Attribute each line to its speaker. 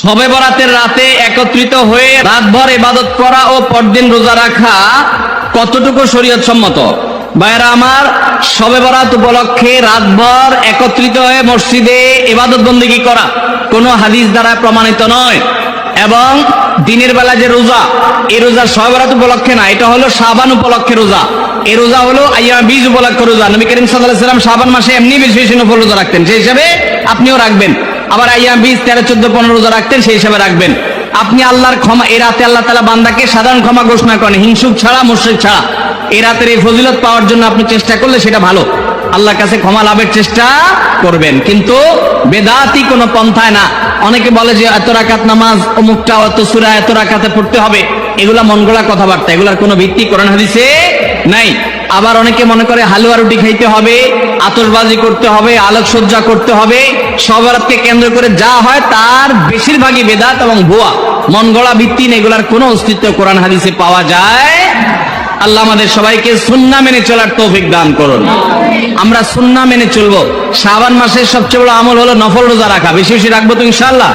Speaker 1: শবে বরাতের রাতে একত্রিত হয়ে রাতভর ইবাদত করা ও পরদিন রোজা রাখা কতটুকু শরীয়ত সম্মত? ভাইরা আমার, শবে বরাত উপলক্ষে রাতভর একত্রিত হয়ে মসজিদে ইবাদত বন্দেগী করা কোনো হাদিস দ্বারা প্রমাণিত নয়। এবং দিনের বেলা যে রোজা, এই রোজা শবে বরাত উপলক্ষে না, এটা হলো শাবান উপলক্ষে রোজা। এই রোজা হলো আইয়াম বীজ উপলক্ষে রোজা। নবী করিম সাল্লাল্লাহু আলাইহি ওয়াসাল্লাম শাবান মাসে এমনি বেশি বেশি নফল রোজা রাখতেন, সেই হিসাবে আপনিও রাখবেন। আবার আইয়াম বীজ 13, 14, 15 রোজা রাখতেন, সেই হিসাবে রাখবেন। আপনি আল্লাহর ক্ষমা, এই রাতে আল্লাহ তাআলা বান্দাকে সাধারণ ক্ষমা ঘোষণা করেন, হিংসুক ছাড়া, মুশরিক ছাড়া। এই রাতের এই ফজিলত পাওয়ার জন্য আপনি চেষ্টা করলে সেটা ভালো, আল্লাহর কাছে ক্ষমা লাভের চেষ্টা করবেন, কিন্তু বেদাতি কোনো পন্থায় না। অনেকে বলে যে এত রাকাত নামাজ, অমুকটা এত সূরা, এত রাকাতে পড়তে হবে, এগুলা মন গড়া কথাবার্তা, এগুলার কোনো ভিত্তি কোরআন হাদিসে নাই। আবার অনেকে মনে করে হালুয়া রুটি খাইতে হবে, আতশবাজি করতে হবে, আলোকসজ্জা করতে হবে। শবে বরাতকে কেন্দ্র করে যা হয় তার বেশিরভাগই বেদাত এবং ভুয়া, মন গড়া ভিত্তি নেই, এগুলার কোনো অস্তিত্ব কোরআন হাদিসে পাওয়া যায়। আল্লাহ আমাদের সবাইকে সুন্নাহ মেনে চলার তৌফিক দান করুন। আমরা সুন্নাহ মেনে চলবো। শাবান মাসের সবচেয়ে বড় আমল হলো নফল রোজা রাখা। বেশি বেশি রাখবো তো ইনশাআল্লাহ।